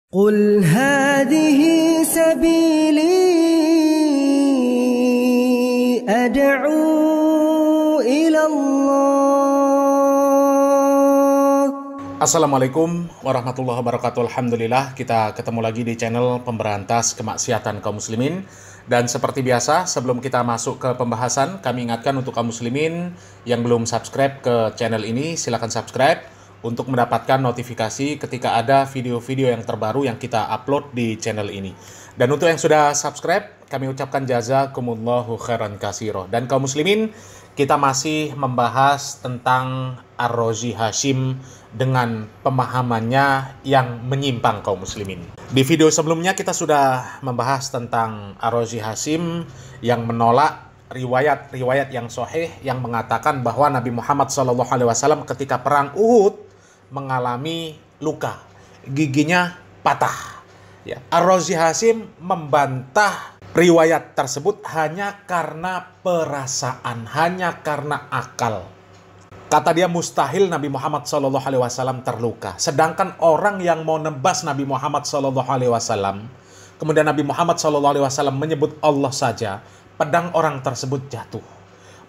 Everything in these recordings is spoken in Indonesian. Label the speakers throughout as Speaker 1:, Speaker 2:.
Speaker 1: قل هذه سبيلي أدعو إلى الله.
Speaker 2: Assalamualaikum warahmatullahi wabarakatuh. Alhamdulillah, kita ketemu lagi di channel Pemberantas Kemaksiatan Kaum Muslimin. Dan seperti biasa, sebelum kita masuk ke pembahasan, kami ingatkan untuk kaum muslimin yang belum subscribe ke channel ini, silakan subscribe untuk mendapatkan notifikasi ketika ada video-video yang terbaru yang kita upload di channel ini. Dan untuk yang sudah subscribe, kami ucapkan jazakumullahu khairan katsiro. Dan kaum muslimin, kita masih membahas tentang Ar-Razi Hasyim dengan pemahamannya yang menyimpang kaum muslimin. Di video sebelumnya kita sudah membahas tentang Ar-Razi Hasyim yang menolak riwayat-riwayat yang sahih yang mengatakan bahwa Nabi Muhammad SAW ketika perang Uhud mengalami luka, giginya patah. Ya. Ar-Razi Hasyim membantah riwayat tersebut hanya karena perasaan, hanya karena akal. Kata dia, mustahil Nabi Muhammad SAW terluka. Sedangkan orang yang mau nebas Nabi Muhammad SAW, kemudian Nabi Muhammad SAW menyebut Allah saja, pedang orang tersebut jatuh.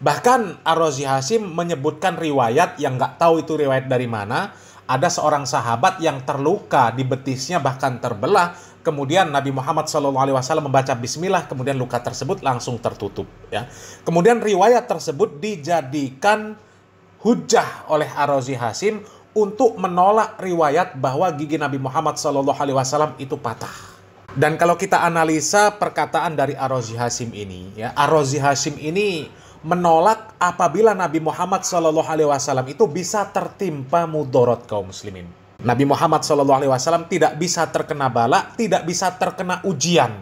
Speaker 2: Bahkan Ar-Razi Hasyim menyebutkan riwayat yang nggak tahu itu riwayat dari mana. Ada seorang sahabat yang terluka di betisnya, bahkan terbelah. Kemudian Nabi Muhammad SAW membaca bismillah, kemudian luka tersebut langsung tertutup. Ya. Kemudian riwayat tersebut dijadikan hujah oleh Ar-Razi Hasyim untuk menolak riwayat bahwa gigi Nabi Muhammad SAW itu patah. Dan kalau kita analisa perkataan dari Ar-Razi Hasyim ini, ya, Ar-Razi Hasyim ini menolak apabila Nabi Muhammad SAW itu bisa tertimpa mudorot kaum muslimin. Nabi Muhammad SAW tidak bisa terkena bala, tidak bisa terkena ujian.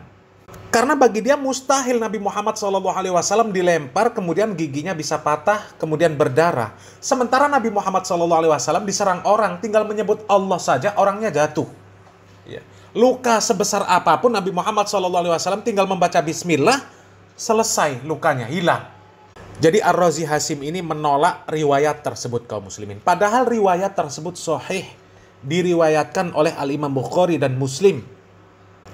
Speaker 2: Karena bagi dia mustahil Nabi Muhammad SAW dilempar, kemudian giginya bisa patah, kemudian berdarah. Sementara Nabi Muhammad SAW diserang orang, tinggal menyebut Allah saja, orangnya jatuh. Ya. Luka sebesar apapun, Nabi Muhammad SAW tinggal membaca bismillah, selesai lukanya, hilang. Jadi Ar-Razi Hasyim ini menolak riwayat tersebut kaum muslimin. Padahal riwayat tersebut sahih, diriwayatkan oleh Al-Imam Bukhari dan Muslim.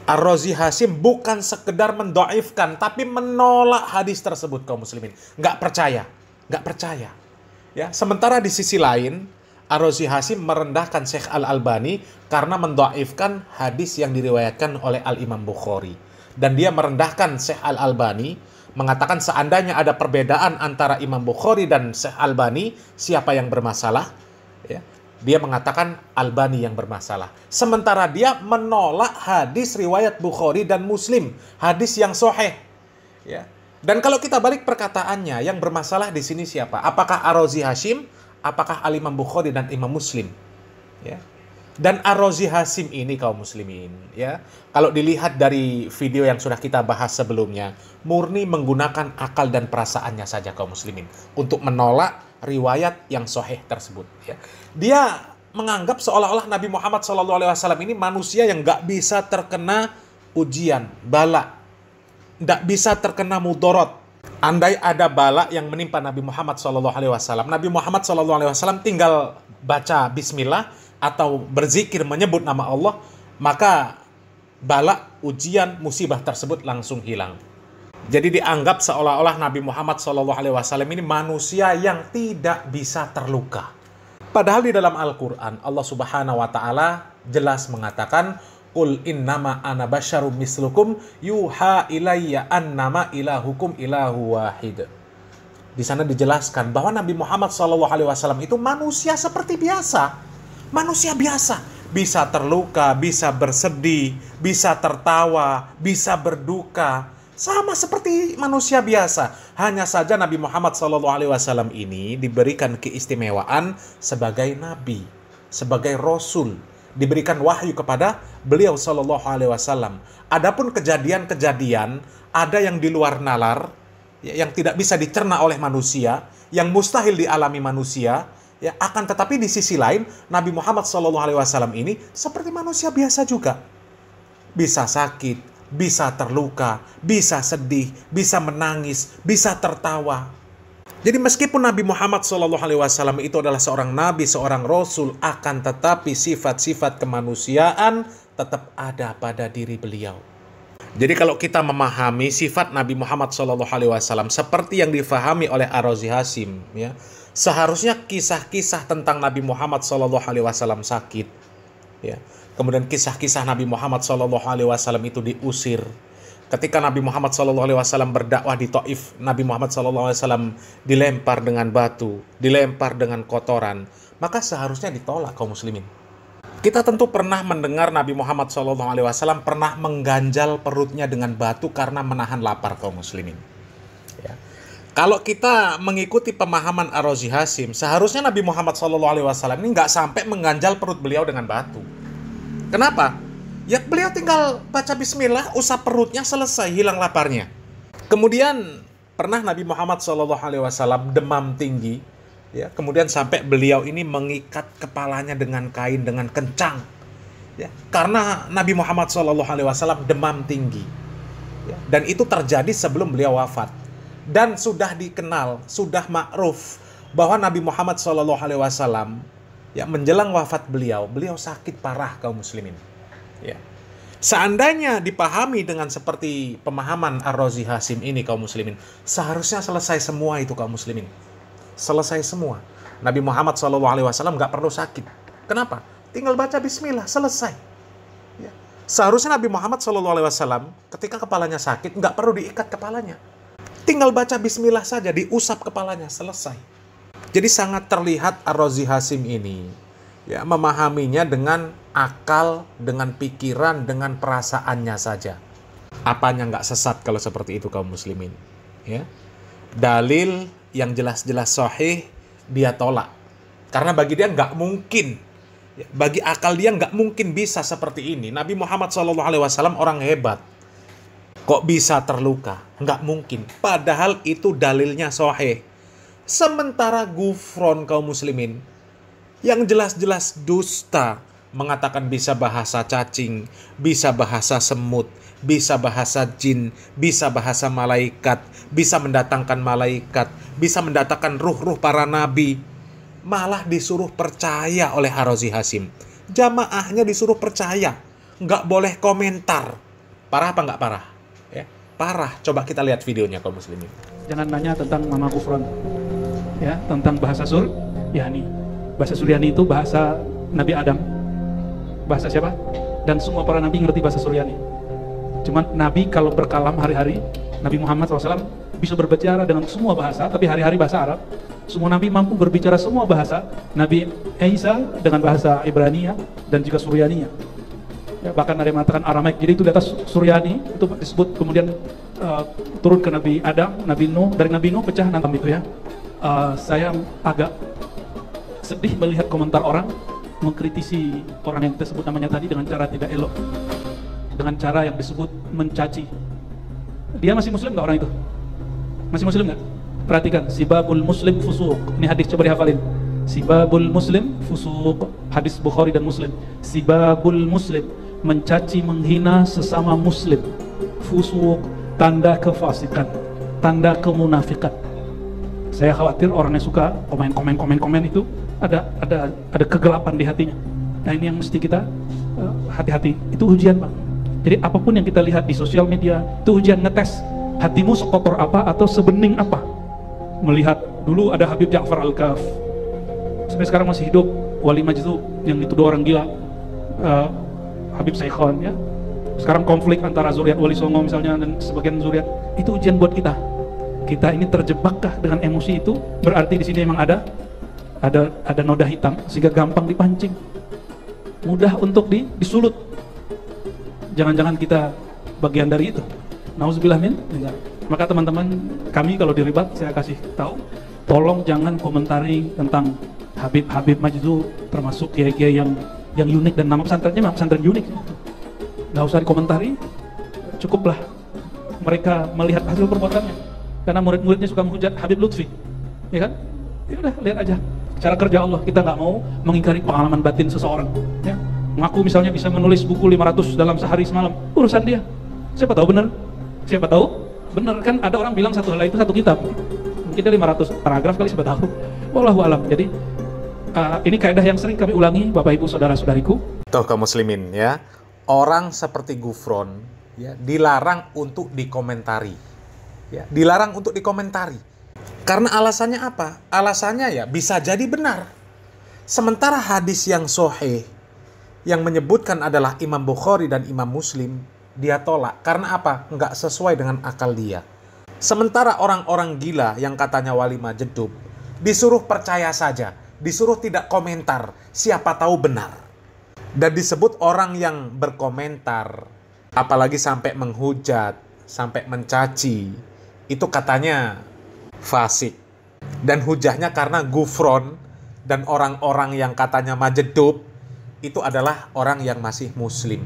Speaker 2: Ar-Razi Hasyim bukan sekedar mendoifkan, tapi menolak hadis tersebut kaum muslimin. Nggak percaya. Ya, sementara di sisi lain, Ar-Razi Hasyim merendahkan Syekh Al-Albani karena mendoifkan hadis yang diriwayatkan oleh Al-Imam Bukhari. Dan dia merendahkan Syekh Al-Albani, mengatakan seandainya ada perbedaan antara Imam Bukhari dan Syekh Albani, siapa yang bermasalah? Ya. Dia mengatakan Albani yang bermasalah. Sementara dia menolak hadis riwayat Bukhari dan Muslim, hadis yang sahih. Ya. Dan kalau kita balik perkataannya, yang bermasalah di sini siapa? Apakah Ar-Razi Hasyim? Apakah Al-Imam Bukhari dan Imam Muslim? Ya. Dan Ar-Razi Hasyim ini kaum muslimin, ya, kalau dilihat dari video yang sudah kita bahas sebelumnya, murni menggunakan akal dan perasaannya saja kaum muslimin untuk menolak riwayat yang sahih tersebut. Ya. Dia menganggap seolah-olah Nabi Muhammad SAW ini manusia yang nggak bisa terkena ujian, bala, nggak bisa terkena mudorot. Andai ada bala yang menimpa Nabi Muhammad SAW, Nabi Muhammad SAW tinggal baca bismillah atau berzikir menyebut nama Allah, maka bala, ujian, musibah tersebut langsung hilang. Jadi dianggap seolah-olah Nabi Muhammad SAW ini manusia yang tidak bisa terluka. Padahal di dalam Al-Quran, Allah Subhanahu wa Ta'ala jelas mengatakan, Qul innama ana basyarum mislukum yuha ilayya annama ilahukum ilahu wahid. Di sana dijelaskan bahwa Nabi Muhammad SAW itu manusia seperti biasa. Manusia biasa. Bisa terluka, bisa bersedih, bisa tertawa, bisa berduka. Sama seperti manusia biasa. Hanya saja Nabi Muhammad SAW ini diberikan keistimewaan sebagai nabi, sebagai rasul, diberikan wahyu kepada beliau SAW. Adapun kejadian-kejadian ada yang di luar nalar, yang tidak bisa dicerna oleh manusia, yang mustahil dialami manusia. Ya, akan tetapi di sisi lain Nabi Muhammad SAW ini seperti manusia biasa juga. Bisa sakit, bisa terluka, bisa sedih, bisa menangis, bisa tertawa. Jadi meskipun Nabi Muhammad SAW itu adalah seorang nabi, seorang rasul, akan tetapi sifat-sifat kemanusiaan tetap ada pada diri beliau. Jadi kalau kita memahami sifat Nabi Muhammad SAW seperti yang difahami oleh Ar-Razi Hasim, ya, seharusnya kisah-kisah tentang Nabi Muhammad SAW sakit, ya, kemudian kisah-kisah Nabi Muhammad SAW itu diusir. Ketika Nabi Muhammad SAW berdakwah di Taif, Nabi Muhammad SAW dilempar dengan batu, dilempar dengan kotoran, maka seharusnya ditolak kaum muslimin. Kita tentu pernah mendengar Nabi Muhammad SAW pernah mengganjal perutnya dengan batu karena menahan lapar kaum muslimin. Ya. Kalau kita mengikuti pemahaman Ar-Razi Hasim, seharusnya Nabi Muhammad SAW ini nggak sampai mengganjal perut beliau dengan batu. Kenapa? Ya beliau tinggal baca bismillah, usap perutnya, selesai, hilang laparnya. Kemudian pernah Nabi Muhammad SAW demam tinggi, ya, kemudian sampai beliau ini mengikat kepalanya dengan kain dengan kencang, ya, karena Nabi Muhammad SAW demam tinggi, ya, dan itu terjadi sebelum beliau wafat. Dan sudah dikenal, sudah ma'ruf bahwa Nabi Muhammad SAW, ya, menjelang wafat beliau sakit parah kaum muslimin. Ya. Seandainya dipahami dengan seperti pemahaman Ar-Razi Hasim ini kaum muslimin, seharusnya selesai semua itu kaum muslimin. Selesai semua. Nabi Muhammad SAW nggak perlu sakit. Kenapa? Tinggal baca bismillah, selesai. Ya. Seharusnya Nabi Muhammad SAW ketika kepalanya sakit nggak perlu diikat kepalanya. Tinggal baca bismillah saja, diusap kepalanya, selesai. Jadi sangat terlihat Ar-Razi Hasim ini, ya, memahaminya dengan akal, dengan pikiran, dengan perasaannya saja. Apanya nggak sesat kalau seperti itu kaum muslimin? Ya. Dalil yang jelas-jelas sahih dia tolak. Karena bagi dia nggak mungkin, ya, bagi akal dia nggak mungkin bisa seperti ini. Nabi Muhammad SAW orang hebat. Kok bisa terluka? Nggak mungkin. Padahal itu dalilnya sahih. Sementara Gufron kaum muslimin yang jelas-jelas dusta, mengatakan bisa bahasa cacing, bisa bahasa semut, bisa bahasa jin, bisa bahasa malaikat, bisa mendatangkan malaikat, bisa mendatangkan ruh-ruh para nabi. Malah disuruh percaya oleh Ar-Razi Hasim. Jamaahnya disuruh percaya, nggak boleh komentar. Parah apa nggak parah? Ya, parah. Coba kita lihat videonya kaum muslimin.
Speaker 3: Jangan nanya tentang Mama Gufron, ya, tentang bahasa Suryani. Bahasa Suryani itu bahasa Nabi Adam. Bahasa siapa? Dan semua para nabi ngerti bahasa Suryani. Cuman Nabi kalau berkalam hari-hari, Nabi Muhammad SAW bisa berbicara dengan semua bahasa, tapi hari-hari bahasa Arab. Semua nabi mampu berbicara semua bahasa. Nabi Isa dengan bahasa Ibrani dan juga Suryani. Ya, bahkan ada yang mengatakan Aramaik. Jadi itu di atas Suryani itu disebut, kemudian turun ke Nabi Adam, Nabi Nuh, dari Nabi Nuh pecah nanti itu ya. Saya agak sedih melihat komentar orang mengkritisi orang yang kita sebut namanya tadi dengan cara tidak elok, dengan cara yang disebut mencaci. Dia masih muslim nggak orang itu? Masih muslim nggak? Perhatikan, sibabul muslim fusuq. Ini hadis, coba dihafalin. Sibabul muslim fusuq, hadis Bukhari dan Muslim. Sibabul muslim, mencaci menghina sesama muslim. Fusuq, tanda kefasikan, tanda kemunafikan. Saya khawatir orang yang suka komen itu ada kegelapan di hatinya. Nah ini yang mesti kita hati-hati. Itu ujian, Pak. Jadi apapun yang kita lihat di sosial media itu ujian, ngetes hatimu sekotor apa atau sebening apa. Melihat dulu ada Habib Ja'far Al-Kaf, sampai sekarang masih hidup, wali majzub yang dituduh orang gila, Habib Saikhon, ya. Sekarang konflik antara zuriat Wali Songo misalnya dan sebagian zuriat. Itu ujian buat kita. Kita ini terjebakkah dengan emosi itu? Berarti di sini memang ada noda hitam sehingga gampang dipancing, mudah untuk disulut. Jangan-jangan kita bagian dari itu. Nauzubillah min. Maka teman-teman kami kalau diribat, saya kasih tahu, tolong jangan komentari tentang Habib Majzub, termasuk kiai-kiai yang unik, dan nama pesantrennya memang pesantren unik. Nggak usah dikomentari, cukuplah mereka melihat hasil perbuatannya. Karena murid-muridnya suka menghujat Habib Lutfi, ya kan? Ya udah, lihat aja cara kerja Allah. Kita nggak mau mengingkari pengalaman batin seseorang, ya. Mengaku misalnya bisa menulis buku 500 dalam sehari semalam, urusan dia. Siapa tahu benar, siapa tahu benar, kan ada orang bilang satu helai itu satu kitab. Mungkin dia 500 paragraf kali, siapa tahu. Wallahu alam. Jadi ini kaidah yang sering kami ulangi, Bapak Ibu saudara-saudariku.
Speaker 2: Tuh kaum muslimin ya, orang seperti Gufron ya dilarang untuk dikomentari. Ya, dilarang untuk dikomentari. Karena alasannya apa? Alasannya ya bisa jadi benar. Sementara hadis yang sahih yang menyebutkan adalah Imam Bukhari dan Imam Muslim, dia tolak. Karena apa? Nggak sesuai dengan akal dia. Sementara orang-orang gila yang katanya wali majedub, disuruh percaya saja, disuruh tidak komentar, siapa tahu benar. Dan disebut orang yang berkomentar, apalagi sampai menghujat, sampai mencaci, itu katanya fasik. Dan hujahnya karena Gufron dan orang-orang yang katanya majedub, itu adalah orang yang masih muslim.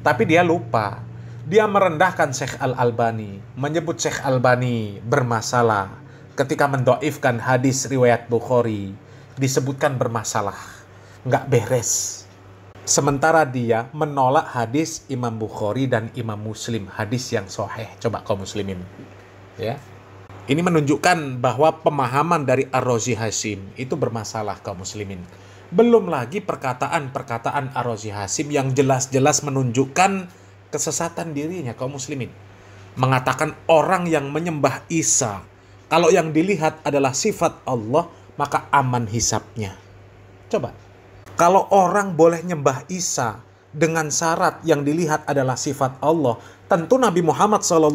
Speaker 2: Tapi dia lupa. Dia merendahkan Syekh Al-Albani, menyebut Syekh Albani bermasalah. Ketika mendoifkan hadis riwayat Bukhari, disebutkan bermasalah, nggak beres. Sementara dia menolak hadis Imam Bukhari dan Imam Muslim, hadis yang sahih. Coba kaum muslimin. Ya. Ini menunjukkan bahwa pemahaman dari Ar-Razi Hasim itu bermasalah kaum muslimin. Belum lagi perkataan-perkataan Ar-Razi Hasim yang jelas-jelas menunjukkan kesesatan dirinya kaum muslimin. Mengatakan orang yang menyembah Isa, kalau yang dilihat adalah sifat Allah, maka aman hisapnya. Coba, kalau orang boleh nyembah Isa dengan syarat yang dilihat adalah sifat Allah, tentu Nabi Muhammad SAW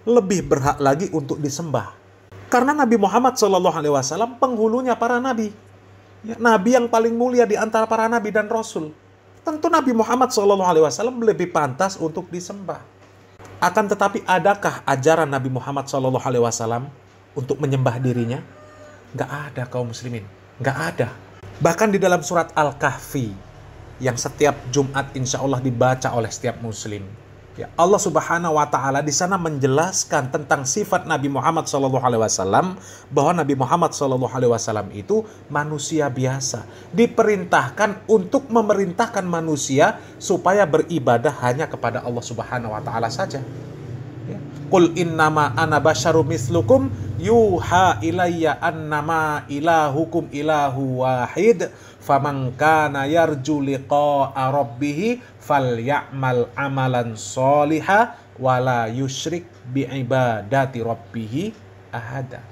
Speaker 2: lebih berhak lagi untuk disembah. Karena Nabi Muhammad SAW penghulunya para nabi. Ya, nabi yang paling mulia di antara para nabi dan rasul. Tentu Nabi Muhammad SAW lebih pantas untuk disembah. Akan tetapi adakah ajaran Nabi Muhammad SAW untuk menyembah dirinya? Nggak ada kaum muslimin. Nggak ada. Bahkan di dalam surat Al-Kahfi yang setiap Jumat insya Allah dibaca oleh setiap muslim. Ya, Allah Subhanahu wa Ta'ala di sana menjelaskan tentang sifat Nabi Muhammad SAW, bahwa Nabi Muhammad SAW itu manusia biasa, diperintahkan untuk memerintahkan manusia supaya beribadah hanya kepada Allah Subhanahu wa Ta'ala saja. Ya. Qul innama ana basyarum mislukum yuha ilayya annama ilahukum ilahu wahid faman kana yarju liqa'a rabbih falya'mal amalan sholiha wala yusyrik bi'ibadati rabbih ahada.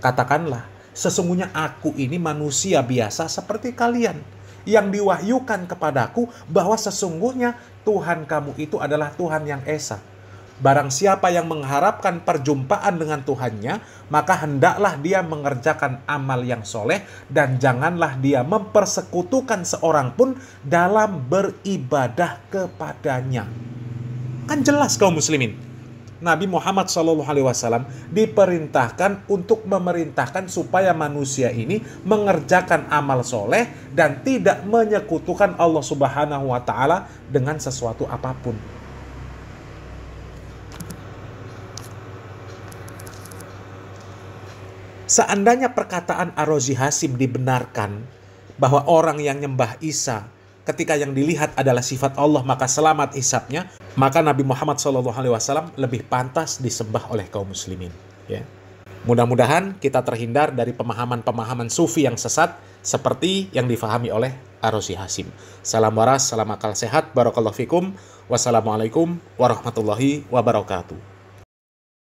Speaker 2: Katakanlah, sesungguhnya aku ini manusia biasa seperti kalian, yang diwahyukan kepadaku bahwa sesungguhnya Tuhan kamu itu adalah Tuhan yang esa. Barang siapa yang mengharapkan perjumpaan dengan Tuhannya, maka hendaklah dia mengerjakan amal yang soleh dan janganlah dia mempersekutukan seorang pun dalam beribadah kepadanya. Kan jelas kaum muslimin. Nabi Muhammad SAW diperintahkan untuk memerintahkan supaya manusia ini mengerjakan amal soleh dan tidak menyekutukan Allah Subhanahu wa Ta'ala dengan sesuatu apapun. Seandainya perkataan Ar-Razi Hasim dibenarkan bahwa orang yang nyembah Isa ketika yang dilihat adalah sifat Allah maka selamat hisapnya, maka Nabi Muhammad SAW lebih pantas disembah oleh kaum muslimin. Ya. Mudah-mudahan kita terhindar dari pemahaman-pemahaman sufi yang sesat seperti yang difahami oleh Ar-Razi Hasim. Salam waras, salam akal sehat, barakallahu fikum, wassalamualaikum warahmatullahi wabarakatuh.